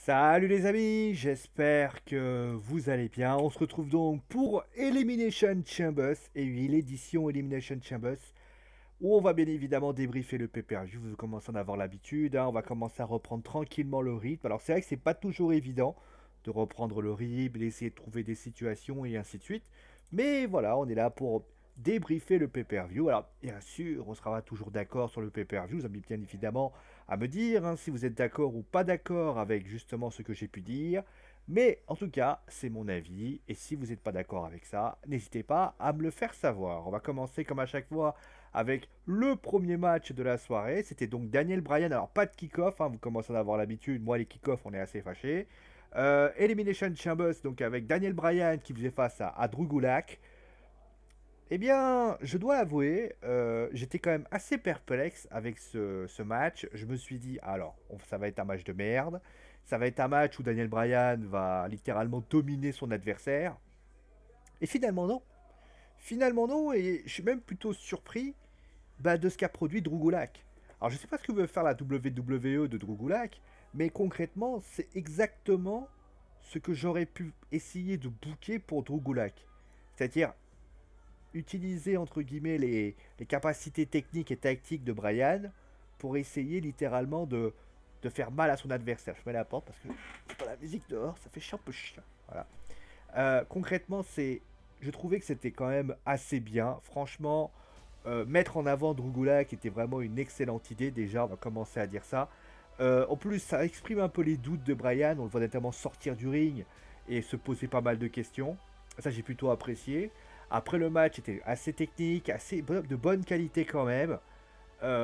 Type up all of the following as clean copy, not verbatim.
Salut les amis, j'espère que vous allez bien. On se retrouve donc pour Elimination Chambers, et oui, l'édition Elimination Chambers, où on va bien évidemment débriefer le pay-per-view. Vous commencez à en avoir l'habitude, hein. On va commencer à reprendre tranquillement le rythme. Alors c'est vrai que c'est pas toujours évident de reprendre le rythme, d'essayer de trouver des situations et ainsi de suite. Mais voilà, on est là pour débriefer le pay-per-view. Alors bien sûr, on sera toujours d'accord sur le pay-per-view. Vous avez bien évidemment à me dire hein, si vous êtes d'accord ou pas d'accord avec justement ce que j'ai pu dire. Mais en tout cas, c'est mon avis. Et si vous n'êtes pas d'accord avec ça, n'hésitez pas à me le faire savoir. On va commencer comme à chaque fois avec le premier match de la soirée. C'était donc Daniel Bryan. Alors pas de kick-off, hein, vous commencez à avoir l'habitude. Moi les kick-off, on est assez fâchés. Elimination Chambers, donc avec Daniel Bryan qui faisait face à Drew Gulak. Eh bien, je dois avouer, j'étais quand même assez perplexe avec ce match. Je me suis dit, alors, ça va être un match de merde. Ça va être un match où Daniel Bryan va littéralement dominer son adversaire. Et finalement, non. Finalement, non. Et je suis même plutôt surpris de ce qu'a produit Drew Gulak. Alors, je ne sais pas ce que veut faire la WWE de Drew Gulak, mais concrètement, c'est exactement ce que j'aurais pu essayer de booker pour Drew Gulak. C'est-à-dire utiliser entre guillemets les capacités techniques et tactiques de Brian pour essayer littéralement de faire mal à son adversaire. Je mets la porte parce que c'est pas la musique dehors, ça fait un peu chiant. Voilà. Concrètement, je trouvais que c'était quand même assez bien. Franchement, mettre en avant Drew Gulak était vraiment une excellente idée. Déjà, on va commencer à dire ça. En plus, ça exprime un peu les doutes de Brian. On le voit notamment sortir du ring et se poser pas mal de questions. Ça, j'ai plutôt apprécié. Après, le match était assez technique, assez de bonne qualité quand même.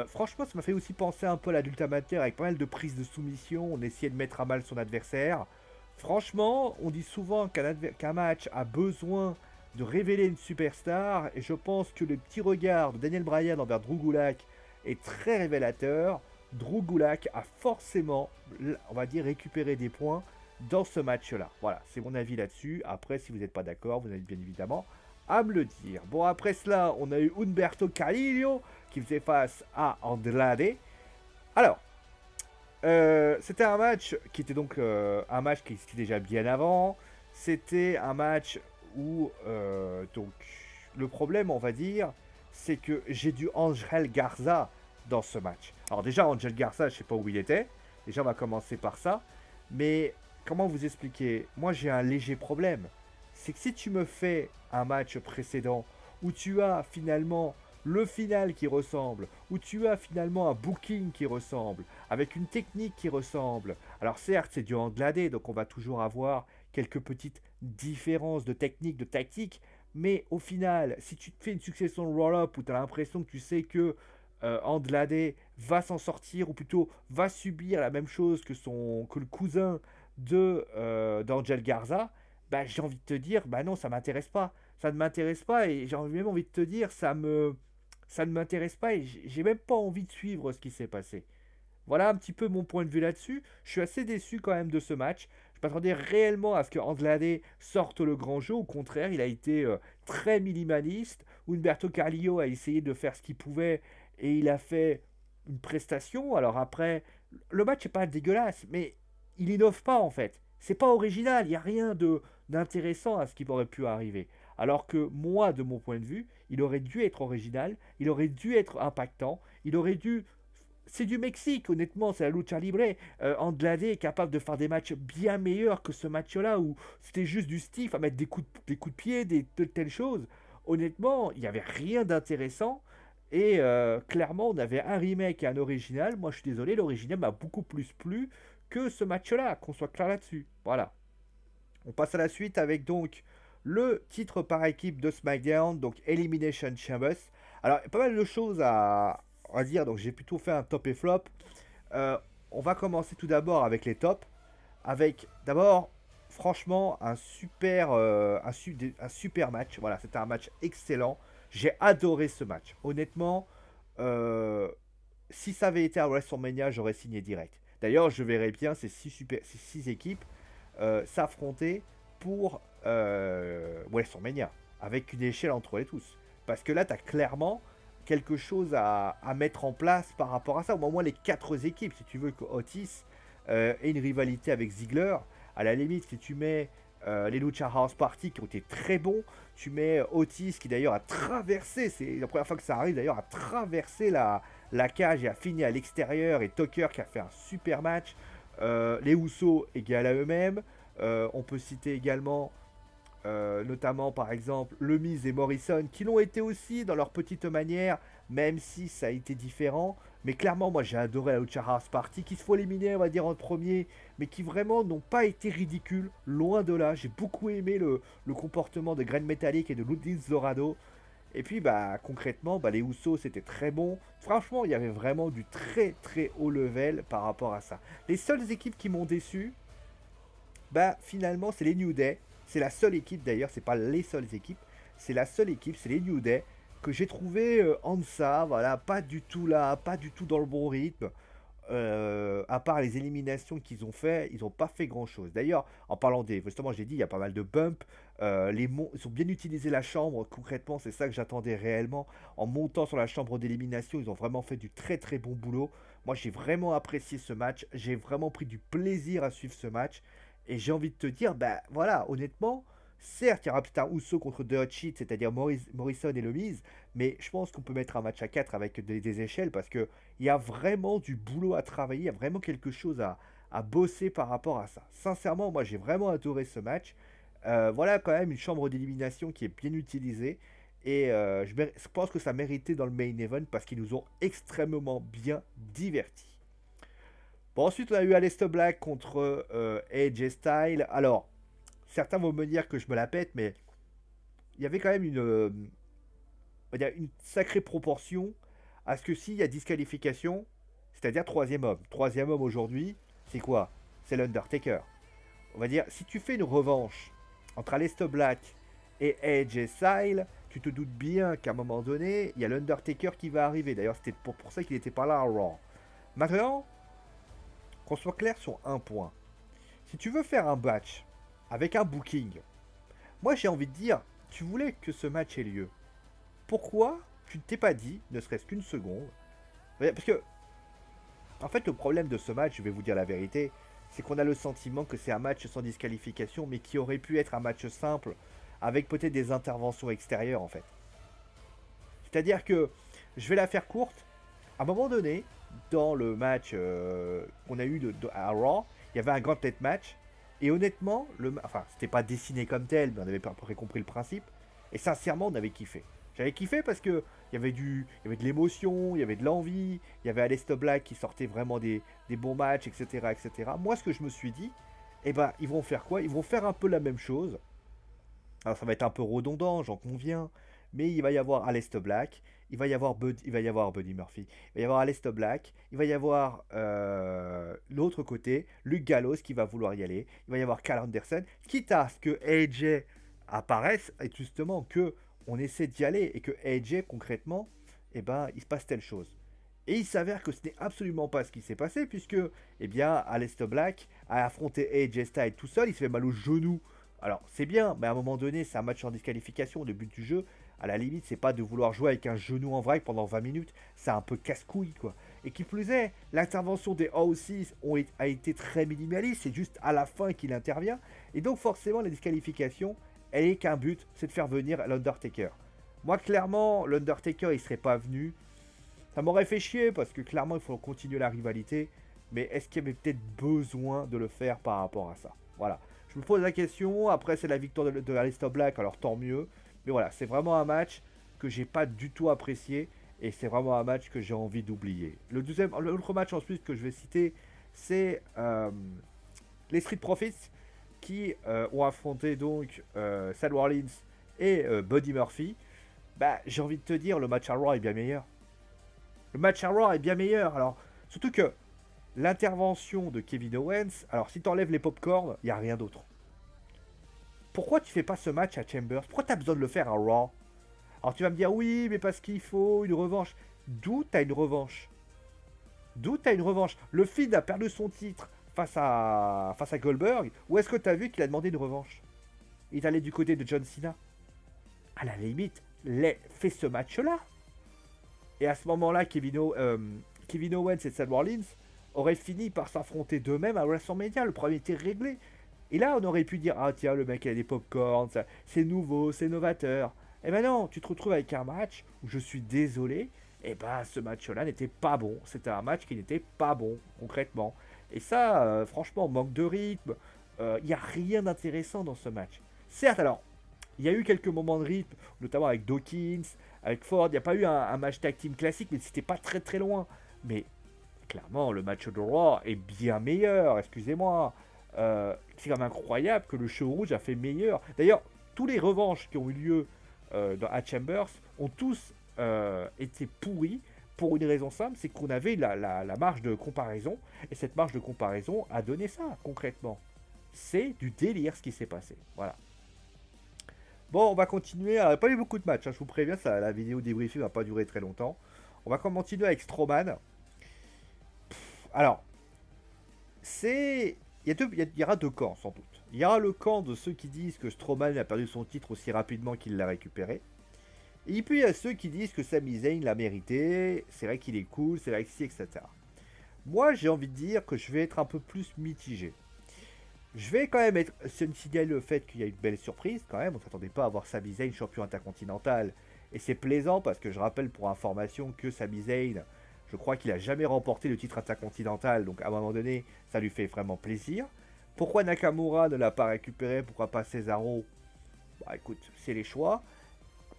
Franchement, ça m'a fait aussi penser un peu à l'adulte amateur avec pas mal de prises de soumission. On essayait de mettre à mal son adversaire. Franchement, on dit souvent qu'un match a besoin de révéler une superstar. Et je pense que le petit regard de Daniel Bryan envers Drew Gulak est très révélateur. Drew Gulak a forcément, on va dire, récupéré des points dans ce match-là. Voilà, c'est mon avis là-dessus. Après, si vous n'êtes pas d'accord, vous avez bien évidemment à me le dire. Bon, après cela, on a eu Humberto Carrillo qui faisait face à Andrade. Alors, c'était un match qui était donc un match qui existait déjà bien avant. C'était un match où, donc, le problème, on va dire, c'est que j'ai du Angel Garza dans ce match. Alors déjà, Angel Garza, je sais pas où il était. Déjà, on va commencer par ça. Mais comment vous expliquer? Moi, j'ai un léger problème. C'est que si tu me fais un match précédent où tu as finalement le final qui ressemble, où tu as finalement un booking qui ressemble, avec une technique qui ressemble. Alors certes, c'est du handladé, donc on va toujours avoir quelques petites différences de technique, de tactique, mais au final, si tu te fais une succession de roll-up où tu as l'impression que tu sais que Andrade va s'en sortir, ou plutôt va subir la même chose que le cousin d'Angel Garza, bah, j'ai envie de te dire, bah non, ça m'intéresse pas. Ça ne m'intéresse pas et j'ai même envie de te dire, ça ne m'intéresse pas et j'ai même pas envie de suivre ce qui s'est passé. Voilà un petit peu mon point de vue là-dessus. Je suis assez déçu quand même de ce match. Je m'attendais réellement à ce que Andrade sorte le grand jeu. Au contraire, il a été très minimaliste. Humberto Carrillo a essayé de faire ce qu'il pouvait et il a fait une prestation. Alors après, le match n'est pas dégueulasse, mais il innove pas en fait. C'est pas original. Il n'y a rien d'intéressant à ce qui aurait pu arriver. Alors que moi, de mon point de vue, il aurait dû être original, il aurait dû être impactant, il aurait dû c'est du Mexique, honnêtement, c'est la lucha libre. Andrade est capable de faire des matchs bien meilleurs que ce match-là où c'était juste du stiff à mettre des coups de pied, telles choses. Honnêtement, il n'y avait rien d'intéressant. Et clairement, on avait un remake et un original. Moi, je suis désolé, l'original m'a beaucoup plus plu que ce match-là, qu'on soit clair là-dessus. Voilà. On passe à la suite avec donc le titre par équipe de SmackDown, donc Elimination Chambers. Alors, il y a pas mal de choses à dire, donc j'ai plutôt fait un top et flop. Euh, on va commencer tout d'abord avec les tops. Avec d'abord, franchement, un super match. Voilà, c'était un match excellent. J'ai adoré ce match. Honnêtement, euh, si ça avait été à WrestleMania, j'aurais signé direct. D'ailleurs, je verrais bien ces six équipes s'affronter pour WrestleMania, avec une échelle entre les tous. Parce que là, tu as clairement quelque chose à mettre en place par rapport à ça. Au moins les quatre équipes, si tu veux que Otis et une rivalité avec Ziggler. À la limite, si tu mets les Lucha House Party qui ont été très bons, tu mets Otis qui d'ailleurs a traversé, c'est la première fois que ça arrive d'ailleurs, a traversé la cage et a fini à l'extérieur, et Tucker qui a fait un super match. Les Usos égal à eux-mêmes. On peut citer également notamment par exemple Le Miz et Morrison qui l'ont été aussi dans leur petite manière, même si ça a été différent. Mais clairement, moi j'ai adoré la Lucha House Party qui se faut éliminer, on va dire, en premier, mais qui vraiment n'ont pas été ridicules, loin de là. J'ai beaucoup aimé le comportement de Grand Metalik et de Ludwig Dorado. Et puis bah concrètement, bah, les Usos c'était très bon. Franchement, il y avait vraiment du très très haut level par rapport à ça. Les seules équipes qui m'ont déçu, bah finalement c'est les New Day. C'est la seule équipe d'ailleurs, c'est pas les seules équipes, c'est la seule équipe, c'est les New Day que j'ai trouvé en deçà, voilà, pas du tout là, pas du tout dans le bon rythme. À part les éliminations qu'ils ont fait, ils n'ont pas fait grand chose. D'ailleurs, en parlant des. Justement, j'ai dit, il y a pas mal de bumps. Ils ont bien utilisé la chambre. Concrètement, c'est ça que j'attendais réellement. En montant sur la chambre d'élimination, ils ont vraiment fait du très très bon boulot. Moi, j'ai vraiment apprécié ce match. J'ai vraiment pris du plaisir à suivre ce match. Et j'ai envie de te dire, bah voilà, honnêtement, certes, il y aura peut-être un Uso contre The Hot Sheet, c'est-à-dire Morrison et le Miz, mais je pense qu'on peut mettre un match à 4 avec des échelles parce que il y a vraiment du boulot à travailler, il y a vraiment quelque chose à bosser par rapport à ça. Sincèrement, moi j'ai vraiment adoré ce match. Voilà quand même une chambre d'élimination qui est bien utilisée. Et je pense que ça méritait dans le main event parce qu'ils nous ont extrêmement bien divertis. Bon, ensuite on a eu Aleister Black contre AJ Styles. Alors, certains vont me dire que je me la pète, mais il y avait quand même on va dire une sacrée proportion à ce que s'il y a disqualification, c'est-à-dire troisième homme. Troisième homme aujourd'hui, c'est quoi? C'est l'Undertaker. On va dire, si tu fais une revanche entre Aleister Black et AJ Styles, tu te doutes bien qu'à un moment donné, il y a l'Undertaker qui va arriver. D'ailleurs, c'était pour ça qu'il n'était pas là à Raw. Maintenant, qu'on soit clair sur un point. Si tu veux faire un match avec un booking, moi j'ai envie de dire, tu voulais que ce match ait lieu. Pourquoi tu ne t'es pas dit, ne serait-ce qu'une seconde? Parce que, en fait, le problème de ce match, je vais vous dire la vérité, c'est qu'on a le sentiment que c'est un match sans disqualification, mais qui aurait pu être un match simple, avec peut-être des interventions extérieures, en fait. C'est-à-dire que, je vais la faire courte, à un moment donné, dans le match qu'on a eu à Raw, il y avait un grand tête match, et honnêtement, enfin, c'était pas dessiné comme tel, mais on avait à peu près compris le principe, et sincèrement, on avait kiffé. J'avais kiffé parce que il y avait de l'émotion, il y avait de l'envie, il y avait Aleister Black qui sortait vraiment des bons matchs, etc., etc. Moi, ce que je me suis dit, eh ben, ils vont faire quoi? Ils vont faire un peu la même chose. Alors, ça va être un peu redondant, j'en conviens, mais il va y avoir Aleister Black, il va y avoir Buddy Murphy, il va y avoir Aleister Black, il va y avoir l'autre côté, Luke Gallows qui va vouloir y aller, il va y avoir Carl Anderson, quitte à ce que AJ apparaisse, et justement que on essaie d'y aller et que AJ concrètement, eh ben, il se passe telle chose. Et il s'avère que ce n'est absolument pas ce qui s'est passé puisque, eh bien, Aleister Black a affronté AJ Styles tout seul, il se fait mal au genou. Alors c'est bien, mais à un moment donné, c'est un match en disqualification. Le but du jeu, à la limite, c'est pas de vouloir jouer avec un genou en vrac pendant 20 minutes. C'est un peu casse-couille, quoi. Et qui plus est, l'intervention des O6 a été très minimaliste. C'est juste à la fin qu'il intervient. Et donc forcément, la disqualification, elle est qu'un but, c'est de faire venir l'Undertaker. Moi, clairement, l'Undertaker, il serait pas venu. Ça m'aurait fait chier parce que clairement, il faut continuer la rivalité. Mais est-ce qu'il y avait peut-être besoin de le faire par rapport à ça? Voilà. Je me pose la question. Après, c'est la victoire de Aleister Black, alors tant mieux. Mais voilà, c'est vraiment un match que j'ai pas du tout apprécié. Et c'est vraiment un match que j'ai envie d'oublier. L'autre match ensuite que je vais citer, c'est les Street Profits qui ont affronté donc Seth Rollins et Buddy Murphy. Bah, j'ai envie de te dire, le match à Raw est bien meilleur. Le match à Raw est bien meilleur. Alors, surtout que l'intervention de Kevin Owens, alors si tu enlèves les popcorn, il n'y a rien d'autre. Pourquoi tu fais pas ce match à Chambers? Pourquoi tu as besoin de le faire à Raw? Alors tu vas me dire, oui, mais parce qu'il faut une revanche. D'où tu as une revanche? D'où tu as une revanche? Le Fiend a perdu son titre face à Goldberg. Ou est-ce que tu as vu qu'il a demandé une revanche? Il est allé du côté de John Cena. À la limite, fais ce match-là. Et à ce moment-là, Kevin Owens et Seth Rollins auraient fini par s'affronter d'eux-mêmes à WrestleMania. Le problème était réglé. Et là, on aurait pu dire, ah tiens, le mec a des popcorns, c'est nouveau, c'est novateur. Eh ben non, tu te retrouves avec un match où je suis désolé, et ben ce match-là n'était pas bon. C'était un match qui n'était pas bon, concrètement. Et ça, franchement, manque de rythme. Il n'y a rien d'intéressant dans ce match. Certes, alors, il y a eu quelques moments de rythme, notamment avec Dawkins, avec Ford. Il n'y a pas eu un match tag team classique, mais c'était pas très très loin. Mais clairement, le match de Raw est bien meilleur, excusez-moi. C'est quand même incroyable que le show rouge a fait meilleur. D'ailleurs, tous les revanches qui ont eu lieu à Chambers ont tous été pourris pour une raison simple, c'est qu'on avait la marge de comparaison, et cette marge de comparaison a donné ça, concrètement. C'est du délire ce qui s'est passé. Voilà. Bon, on va continuer. Alors, il n'y a pas eu beaucoup de matchs, hein, je vous préviens, ça, la vidéo débriefing ne va pas durer très longtemps. On va continuer avec Strowman. Alors, c'est... Il y aura deux camps, sans doute. Il y aura le camp de ceux qui disent que Strowman a perdu son titre aussi rapidement qu'il l'a récupéré. Et puis il y a ceux qui disent que Sami Zayn l'a mérité, c'est vrai qu'il est cool, c'est vrai que si, etc. Moi, j'ai envie de dire que je vais être un peu plus mitigé. Je vais quand même être signaler le fait qu'il y a une belle surprise quand même. On ne s'attendait pas à voir Sami Zayn champion intercontinental. Et c'est plaisant parce que je rappelle pour information que Sami Zayn, je crois qu'il a jamais remporté le titre intercontinental. Donc à un moment donné, ça lui fait vraiment plaisir. Pourquoi Nakamura ne l'a pas récupéré? Pourquoi pas Cesaro? Bah écoute, c'est les choix.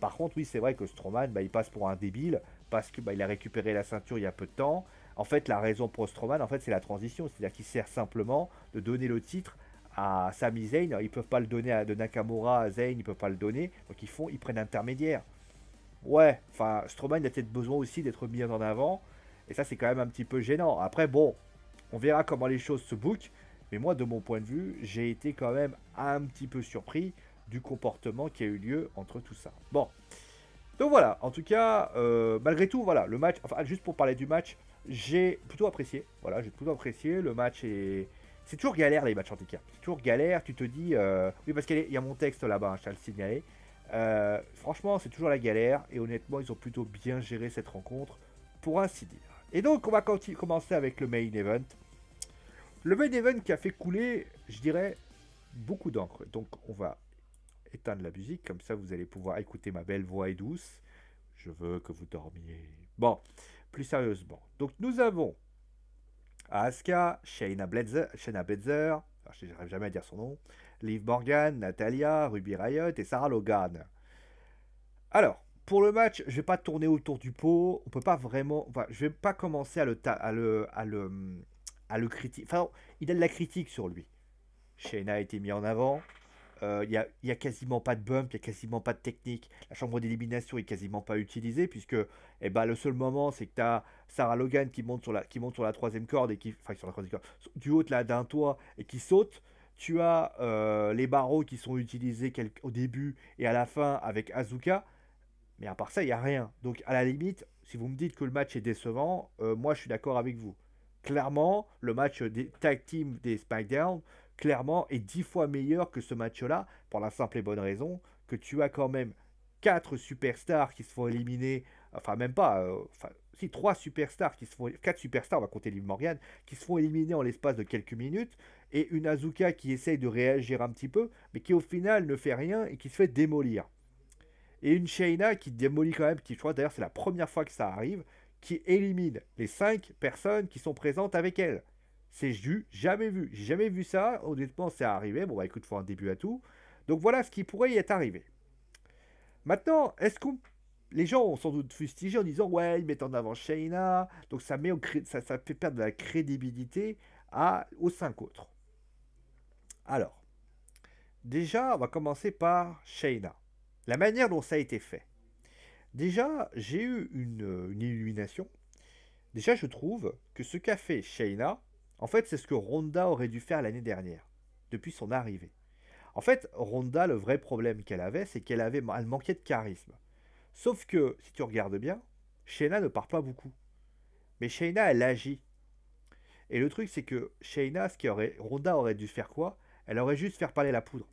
Par contre, oui, c'est vrai que Strowman, bah, il passe pour un débile parce que bah, il a récupéré la ceinture il y a peu de temps. En fait, la raison pour Strowman, en fait, c'est la transition. C'est-à-dire qu'il sert simplement de donner le titre à Sami Zayn. Ils peuvent pas le donner de Nakamura à Zayn, ils peuvent pas le donner. Donc ils prennent intermédiaire. Ouais, enfin, Strowman a peut-être besoin aussi d'être mis en avant. Et ça, c'est quand même un petit peu gênant. Après, bon, on verra comment les choses se bookent. Mais moi, de mon point de vue, j'ai été quand même un petit peu surpris du comportement qui a eu lieu entre tout ça. Bon, donc voilà, en tout cas, malgré tout, voilà, le match, enfin, juste pour parler du match, j'ai plutôt apprécié. Voilà, j'ai plutôt apprécié. Le match est. C'est toujours galère les matchs handicap. C'est toujours galère. Tu te dis. Oui, parce qu'il y a mon texte là-bas, hein, je tiens à le signaler. Franchement, c'est toujours la galère. Et honnêtement, ils ont plutôt bien géré cette rencontre, pour ainsi dire. Et donc, on va commencer avec le main event. Le main event qui a fait couler, je dirais, beaucoup d'encre. Donc, on va éteindre la musique. Comme ça, vous allez pouvoir écouter ma belle voix et douce. Je veux que vous dormiez. Bon, plus sérieusement. Donc, nous avons Asuka, Shayna Baszler, je n'arrive jamais à dire son nom, Liv Morgan, Natalia, Ruby Riott et Sarah Logan. Alors, pour le match, je vais pas tourner autour du pot. On peut pas vraiment. Enfin, je vais pas commencer à le critiquer. Enfin, il a de la critique sur lui. Shayna a été mis en avant. Il y a quasiment pas de bump, il y a quasiment pas de technique. La chambre d'élimination est quasiment pas utilisée puisque eh ben, le seul moment c'est que tu as Sarah Logan qui monte sur la troisième corde et enfin sur la troisième corde, du haut là d'un toit et qui saute. Tu as les barreaux qui sont utilisés au début et à la fin avec Azuka. Mais à part ça, il n'y a rien. Donc à la limite, si vous me dites que le match est décevant, moi je suis d'accord avec vous. Clairement, le match des tag team des SmackDown, clairement, est 10 fois meilleur que ce match-là, pour la simple et bonne raison que tu as quand même 4 superstars qui se font éliminer, enfin même pas, enfin si 3 superstars qui se font, 4 superstars, on va compter Liv Morgan, qui se font éliminer en l'espace de quelques minutes, et une Asuka qui essaye de réagir un petit peu, mais qui au final ne fait rien et qui se fait démolir. Et une Shayna qui démolit quand même, qui je crois d'ailleurs c'est la première fois que ça arrive, qui élimine les 5 personnes qui sont présentes avec elle. C'est jamais vu. J'ai jamais vu ça. Honnêtement, c'est arrivé. Bon, bah écoute, faut un début à tout. Donc voilà ce qui pourrait y être arrivé. Maintenant, est-ce que les gens ont sans doute fustigé en disant ouais, ils mettent en avant Shayna, donc ça fait perdre de la crédibilité aux 5 autres. Alors, déjà, on va commencer par Shayna. La manière dont ça a été fait. Déjà, j'ai eu une illumination. Déjà, je trouve que ce qu'a fait Shayna, en fait, c'est ce que Ronda aurait dû faire l'année dernière, depuis son arrivée. En fait, Ronda, le vrai problème qu'elle avait, c'est elle manquait de charisme. Sauf que, si tu regardes bien, Shayna ne parle pas beaucoup. Mais Shayna, elle agit. Et le truc, c'est que Shayna, Ronda aurait dû faire quoi? Elle aurait juste faire parler la poudre.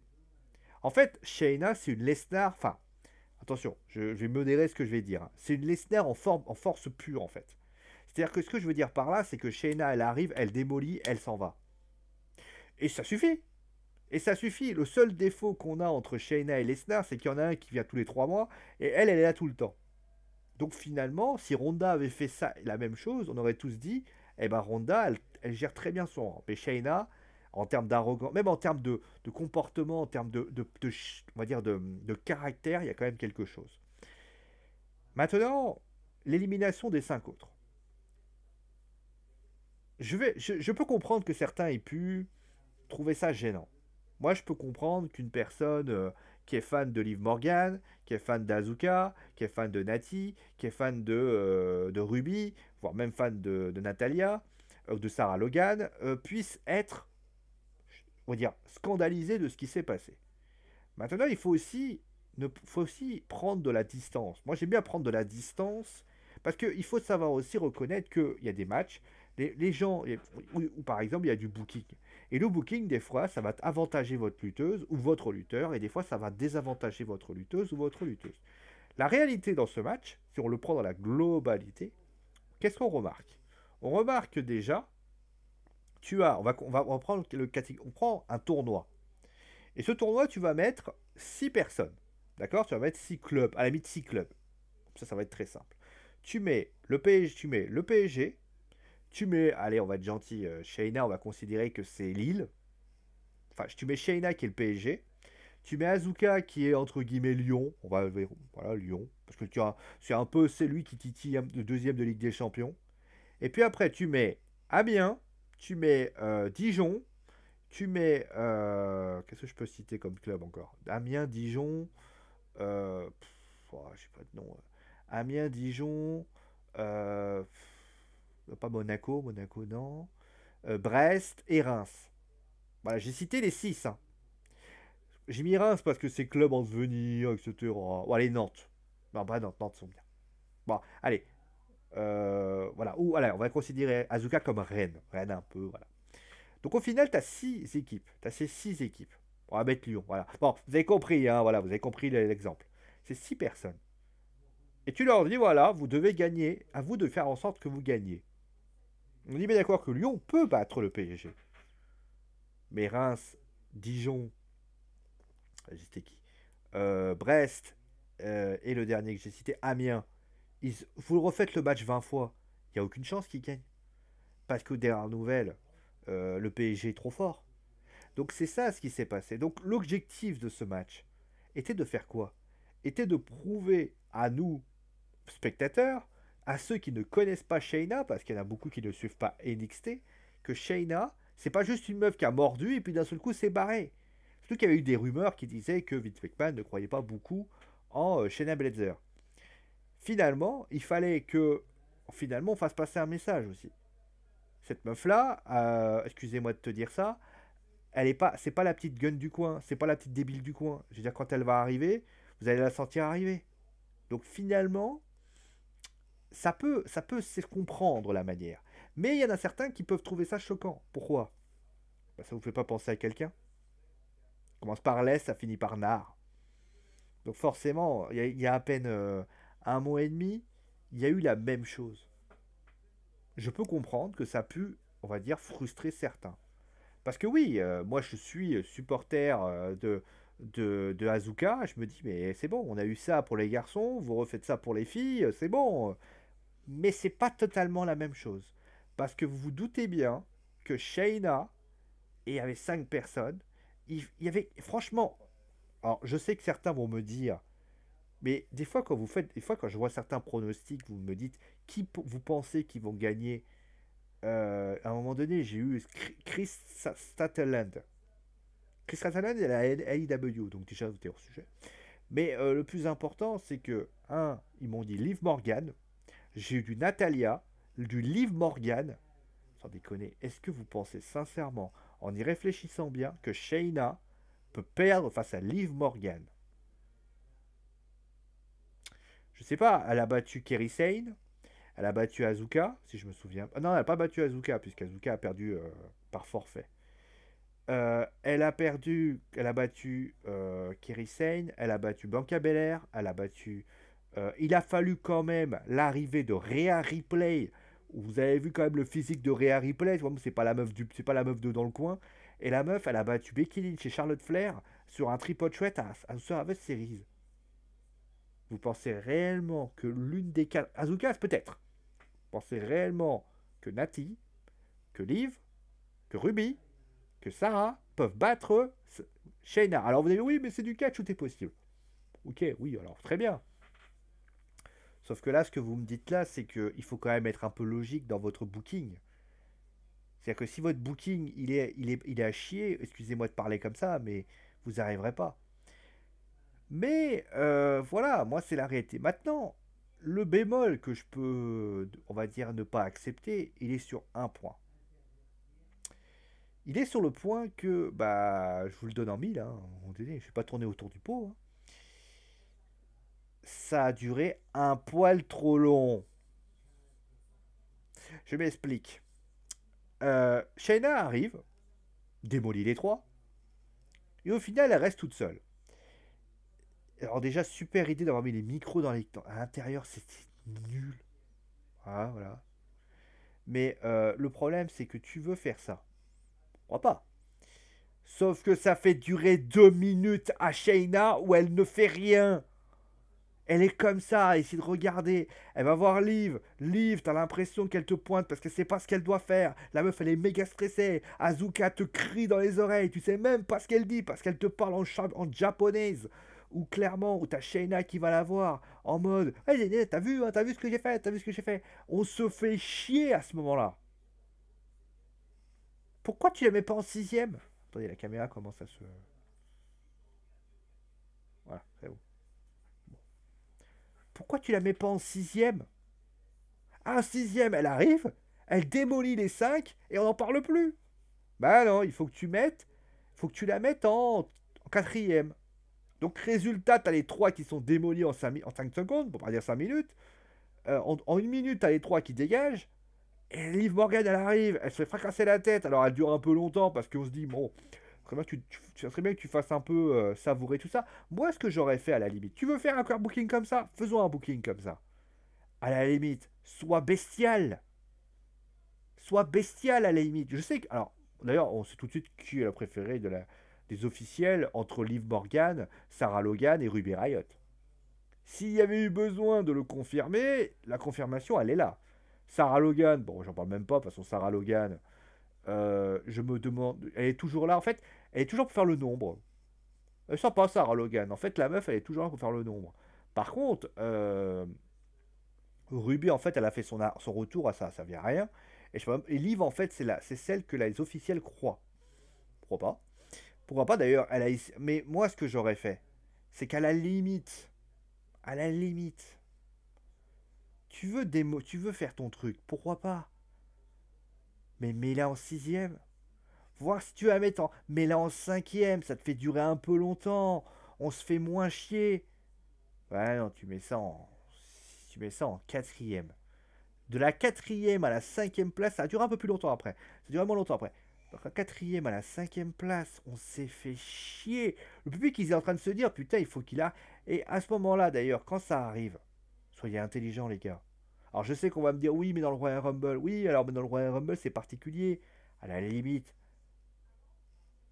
En fait, Shayna, c'est une Lesnar, enfin, attention, je vais modérer ce que je vais dire, hein. C'est une Lesnar en force pure, en fait. C'est-à-dire que ce que je veux dire par là, c'est que Shayna, elle arrive, elle démolit, elle s'en va. Et ça suffit. Et ça suffit. Le seul défaut qu'on a entre Shayna et Lesnar, c'est qu'il y en a un qui vient tous les 3 mois, et elle est là tout le temps. Donc finalement, si Ronda avait fait ça, la même chose, on aurait tous dit, eh ben Ronda, elle gère très bien son rang. Mais Shayna, en termes d'arrogance, même en termes de comportement, en termes on va dire de caractère, il y a quand même quelque chose. Maintenant, l'élimination des 5 autres. Je peux comprendre que certains aient pu trouver ça gênant. Moi, je peux comprendre qu'une personne qui est fan de Liv Morgan, qui est fan d'Azuka, qui est fan de Nati, qui est fan de Ruby, voire même fan de Natalia, de Sarah Logan, puisse être, on va dire, scandalisé de ce qui s'est passé. Maintenant, faut aussi prendre de la distance. Moi, j'aime bien prendre de la distance parce qu'il faut savoir aussi reconnaître qu'il y a des matchs, les gens, ou par exemple, il y a du booking. Et le booking, des fois, ça va avantager votre lutteuse ou votre lutteur, et des fois, ça va désavantager votre lutteuse ou votre lutteuse. La réalité dans ce match, si on le prend dans la globalité, qu'est-ce qu'on remarque? On remarque déjà, on va prendre on prend un tournoi. Et ce tournoi, tu vas mettre 6 personnes. D'accord? Tu vas mettre 6 clubs, à la limite 6 clubs. Ça va être très simple. Tu mets le PSG, tu mets, allez, on va être gentil, Shayna, on va considérer que c'est Lille. Enfin, tu mets Shayna qui est le PSG. Tu mets Azuka qui est entre guillemets Lyon. Voilà, Lyon. Parce que c'est un peu celui qui titille le deuxième de Ligue des Champions. Et puis après, tu mets Amiens, tu mets Dijon, tu mets. Qu'est-ce que je peux citer comme club encore? Amiens, Dijon. Je sais pas de nom. Amiens, Dijon. euh, Pas Monaco, Monaco non. Brest et Reims. Voilà, j'ai cité les 6. Hein. J'ai mis Reims parce que c'est club en devenir, etc. Bon, allez, Nantes. Non, pas Nantes, Nantes sont bien. Bon, allez. Voilà. Ou allez, on va considérer Azuka comme Rennes. Rennes un peu, voilà. Donc au final, tu as 6 équipes. Tu as ces 6 équipes. On va mettre Lyon, voilà. Bon, vous avez compris, hein, voilà, vous avez compris l'exemple. C'est 6 personnes. Et tu leur dis, voilà, vous devez gagner. À vous de faire en sorte que vous gagnez. On dit bien d'accord que Lyon peut battre le PSG. Mais Reims, Dijon, c'était qui? Brest et le dernier que j'ai cité, Amiens. Vous refaites le match 20 fois. Il n'y a aucune chance qu'ils gagnent. Parce que derrière nouvelle, le PSG est trop fort. Donc c'est ça ce qui s'est passé. Donc l'objectif de ce match était de faire quoi? Était de prouver à nous, spectateurs, à ceux qui ne connaissent pas Shayna, parce qu'il y en a beaucoup qui ne suivent pas NXT, que Shayna, c'est pas juste une meuf qui a mordu et puis d'un seul coup c'est barré. Surtout qu'il y avait eu des rumeurs qui disaient que Vince McMahon ne croyait pas beaucoup en Shayna Baszler. Finalement, il fallait que finalement on fasse passer un message aussi. Cette meuf là, excusez-moi de te dire ça, c'est pas la petite gun du coin, c'est pas la petite débile du coin. Je veux dire, quand elle va arriver, vous allez la sentir arriver. Donc finalement, ça peut se comprendre la manière. Mais il y en a certains qui peuvent trouver ça choquant. Pourquoi? Bah, ça vous fait pas penser à quelqu'un? Ça commence par les, ça finit par nar. Donc forcément, il y a à peine un mois et demi, il y a eu la même chose. Je peux comprendre que ça a pu, on va dire, frustrer certains. Parce que oui, moi je suis supporter de Azuka, je me dis, mais c'est bon, on a eu ça pour les garçons, vous refaites ça pour les filles, c'est bon. Mais c'est pas totalement la même chose. Parce que vous vous doutez bien que Shayna, et il y avait 5 personnes, il y avait, franchement, alors je sais que certains vont me dire, mais des fois quand je vois certains pronostics, vous me dites, vous pensez qu'ils vont gagner. À un moment donné, j'ai eu Chris Statland. Chris Statland est à la AEW, donc déjà, vous êtes hors sujet. Mais le plus important, c'est que, ils m'ont dit Liv Morgan. J'ai eu du Natalia, du Liv Morgan. Sans déconner, est-ce que vous pensez sincèrement, en y réfléchissant bien, que Shayna peut perdre face à Liv Morgan? Je sais pas, elle a battu Kerry Sane, elle a battu Azuka, si je me souviens. Ah non, elle n'a pas battu Azuka, puisqu'Azuka a perdu par forfait. Elle a battu Kerry Sane, elle a battu Bianca Belair, elle a battu. Il a fallu quand même l'arrivée de Rhea Ripley Vous avez vu quand même le physique de Rhea Ripley, tu vois, c'est pas la meuf de dans le coin. Et la meuf, elle a battu Becky Lynch chez Charlotte Flair sur un triple threat à Survivor Series. Vous pensez réellement que l'une des quatre... Asuka, peut-être. Vous pensez réellement que Natty, que Liv, que Ruby, que Sarah peuvent battre Shayna. Alors vous allez dire, oui, mais c'est du catch, tout est possible. Ok, oui, alors très bien. Sauf que là, ce que vous me dites là, c'est qu'il faut quand même être un peu logique dans votre booking. C'est-à-dire que si votre booking, il est à chier, excusez-moi de parler comme ça, mais vous n'arriverez pas. Mais voilà, moi c'est la réalité. Maintenant, le bémol que je peux, on va dire, ne pas accepter, il est sur un point. Il est sur le point que, bah, je vous le donne en mille, hein, je ne vais pas tourner autour du pot, hein. Ça a duré un poil trop long. Je m'explique. Shayna arrive, démolit les trois, et au final, elle reste toute seule. Alors déjà, super idée d'avoir mis les micros à l'intérieur, c'était nul. Ah, voilà. Mais le problème, c'est que tu veux faire ça. Je crois pas. Sauf que ça fait durer 2 minutes à Shayna où elle ne fait rien. Elle est comme ça, elle essaie de regarder. Elle va voir Liv. Liv, t'as l'impression qu'elle te pointe parce qu'elle sait pas ce qu'elle doit faire. La meuf, elle est méga stressée. Azuka te crie dans les oreilles. Tu sais même pas ce qu'elle dit parce qu'elle te parle en japonaise. Ou clairement, où t'as Shayna qui va la voir en mode hey, t'as vu, hein, t'as vu ce que j'ai fait, t'as vu ce que j'ai fait. On se fait chier à ce moment-là. Pourquoi tu la mets pas en sixième? Attendez, la caméra commence à se. Voilà, c'est bon. Pourquoi tu la mets pas en sixième? Un sixième, elle arrive, elle démolit les cinq et on n'en parle plus. Bah non, il faut que tu mettes, faut que tu la mettes en quatrième. Donc résultat, t'as les trois qui sont démolis en 5 secondes, pour pas dire 5 minutes. En 1 minute, t'as les trois qui dégagent. Et Liv Morgan, elle arrive, elle se fait fracasser la tête. Alors elle dure un peu longtemps parce qu'on se dit, bon, ça serait bien que tu fasses un peu savourer tout ça. Moi, ce que j'aurais fait à la limite, tu veux faire un core booking comme ça? Faisons un booking comme ça. À la limite, sois bestial. Sois bestial à la limite. Je sais que. Alors, d'ailleurs, on sait tout de suite qui est la préférée des officiels entre Liv Morgan, Sarah Logan et Ruby Riott. S'il y avait eu besoin de le confirmer, la confirmation, elle est là. Sarah Logan, bon, j'en parle même pas, parce que Sarah Logan, je me demande. Elle est toujours là, en fait, elle est toujours pour faire le nombre. Elle sent pas Sarah Logan. En fait, la meuf, elle est toujours là pour faire le nombre. Par contre, Ruby, en fait, elle a fait son retour à ça, ça vient à rien. Et Liv, en fait, c'est celle que les officiels croient. Pourquoi pas? Pourquoi pas d'ailleurs, mais moi, ce que j'aurais fait, c'est qu'à à la limite, tu veux faire ton truc, pourquoi pas? Mais mets-la en sixième. Voir si tu vas mettre en. Mets-la en cinquième, ça te fait durer un peu longtemps. On se fait moins chier. Ouais, non, Tu mets ça en quatrième. De la quatrième à la cinquième place, ça dure un peu plus longtemps après. Ça dure vraiment longtemps après. Donc la quatrième à la cinquième place, on s'est fait chier. Le public, ils est en train de se dire, putain, il faut qu'il a. Et à ce moment-là, d'ailleurs, quand ça arrive, soyez intelligents, les gars. Alors je sais qu'on va me dire, oui, mais dans le Royal Rumble, oui, alors mais dans le Royal Rumble, c'est particulier. À la limite,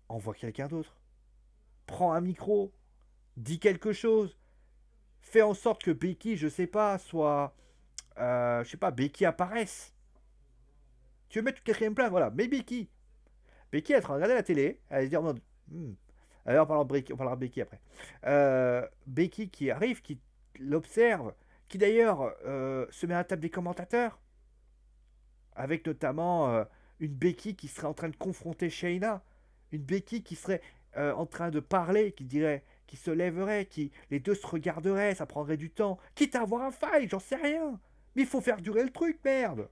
envoie quelqu'un d'autre. Prends un micro, dis quelque chose. Fais en sorte que Becky, je sais pas, soit. Je sais pas, Becky apparaisse. Tu veux mettre une quatrième place, voilà, mais Becky. Becky, elle est en train de regarder la télé, elle va se dire, non, alors on parlera de Becky après. Becky qui arrive, qui l'observe, qui d'ailleurs se met à la table des commentateurs, avec notamment une Becky qui serait en train de confronter Shayna, une Becky qui serait en train de parler, qui dirait, qui se lèverait, qui les deux se regarderaient, ça prendrait du temps, quitte à avoir un fight, j'en sais rien. Mais il faut faire durer le truc, merde.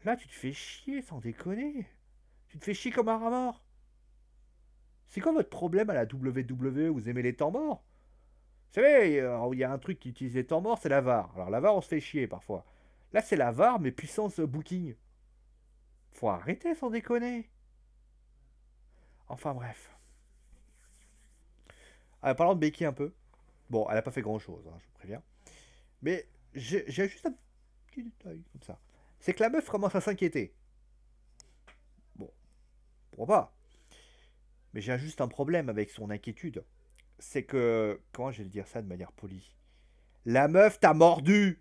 Là, tu te fais chier, sans déconner. Tu te fais chier comme un rat mort. C'est quoi votre problème à la WWE? Vous aimez les temps morts? Vous savez, il y a un truc qui utilise les temps morts, c'est la VAR. Alors la VAR, on se fait chier parfois. Là, c'est la VAR, mais puissance booking. Faut arrêter sans déconner. Enfin bref. Parlons de Becky un peu. Bon, elle a pas fait grand chose, hein, je vous préviens. Mais j'ai juste un petit détail comme ça. c'est que la meuf commence à s'inquiéter. Bon, pourquoi pas. Mais j'ai juste un problème avec son inquiétude. C'est que, comment je vais le dire ça de manière polie? La meuf t'a mordu.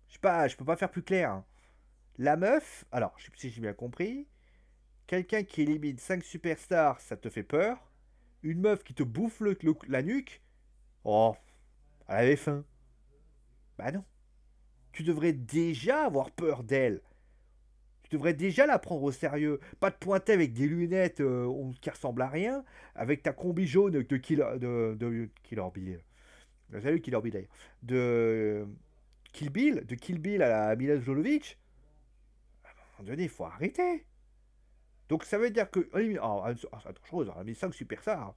Je sais pas, je peux pas faire plus clair, hein. La meuf, alors, je sais pas si j'ai bien compris, quelqu'un qui élimine 5 superstars, ça te fait peur. Une meuf qui te bouffe la nuque, oh, elle avait faim. Bah non. Tu devrais déjà avoir peur d'elle. Tu devrais déjà la prendre au sérieux. Pas te pointer avec des lunettes qui ressemblent à rien, avec ta combi jaune de Killer Bill. Salut Killer Bill d'ailleurs. De Kill Bill à la Mila Jovovich. À un moment donné, il faut arrêter. Donc ça veut dire que. Oh, autre chose, elle a mis 5 superstars.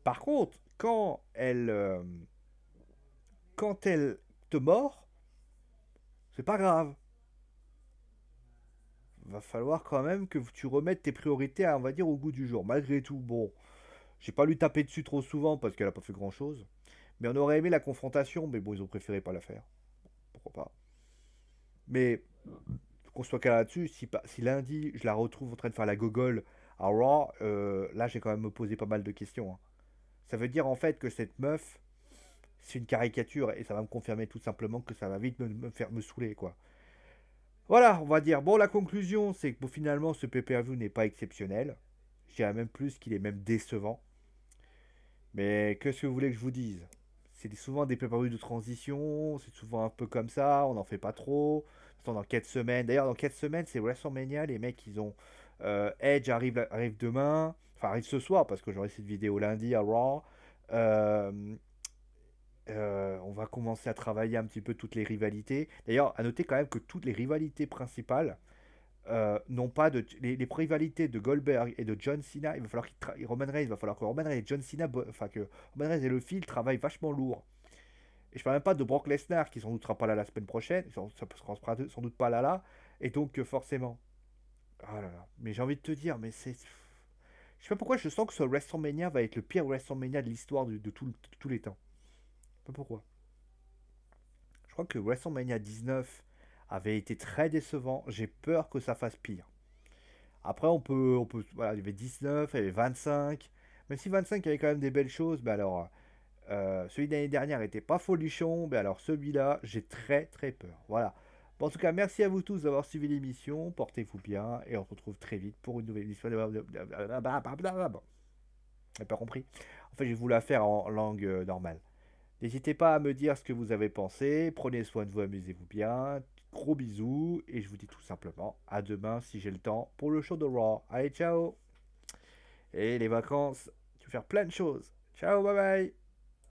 Par contre, quand elle te mord, c'est pas grave. Va falloir quand même que tu remettes tes priorités, on va dire, au goût du jour. Malgré tout, bon, j'ai pas lui taper dessus trop souvent parce qu'elle a pas fait grand chose. Mais on aurait aimé la confrontation, mais bon, ils ont préféré pas la faire. Pourquoi pas. Mais qu'on soit clair là-dessus, si lundi je la retrouve en train de faire la gogole à Raw, là j'ai quand même me posé pas mal de questions, hein. Ça veut dire en fait que cette meuf, c'est une caricature et ça va me confirmer tout simplement que ça va vite me faire me saouler quoi. Voilà, on va dire. Bon, la conclusion, c'est que bon, finalement, ce pay-per-view n'est pas exceptionnel. Je dirais même plus qu'il est même décevant. Mais qu'est-ce que vous voulez que je vous dise? C'est souvent des pay-per-views de transition, c'est souvent un peu comme ça, on n'en fait pas trop. Dans 4 semaines, d'ailleurs, dans 4 semaines, c'est WrestleMania. Les mecs, ils ont. Edge arrive demain, enfin, arrive ce soir, parce que j'aurai cette vidéo lundi à Raw. Euh, on va commencer à travailler un petit peu toutes les rivalités. D'ailleurs, à noter quand même que toutes les rivalités principales n'ont pas de. Les rivalités de Goldberg et de John Cena, il va falloir Roman Reigns, il va falloir que Roman Reigns et John Cena, enfin que Roman Reigns et le fil travaillent vachement lourd. Et je parle même pas de Brock Lesnar qui sans doute sera pas là la semaine prochaine, ça sera sans doute pas là. Et donc forcément. Ah là là. Mais j'ai envie de te dire, mais c'est. Je sais pas pourquoi je sens que ce WrestleMania va être le pire WrestleMania de l'histoire de tous les temps. Je sais pas pourquoi. Je crois que WrestleMania 19 avait été très décevant. J'ai peur que ça fasse pire. Après, voilà, il y avait 19, il y avait 25. Même si 25 il y avait quand même des belles choses, mais alors, celui de l'année dernière était pas folichon, mais alors celui-là, j'ai très très peur. Voilà. Bon, en tout cas, merci à vous tous d'avoir suivi l'émission. Portez-vous bien et on se retrouve très vite pour une nouvelle émission. J'ai pas compris. En fait, je vais vous la faire en langue normale. N'hésitez pas à me dire ce que vous avez pensé. Prenez soin de vous, amusez-vous bien. Gros bisous. Et je vous dis tout simplement à demain si j'ai le temps pour le show de Raw. Allez, ciao. Et les vacances, tu vas faire plein de choses. Ciao, bye bye.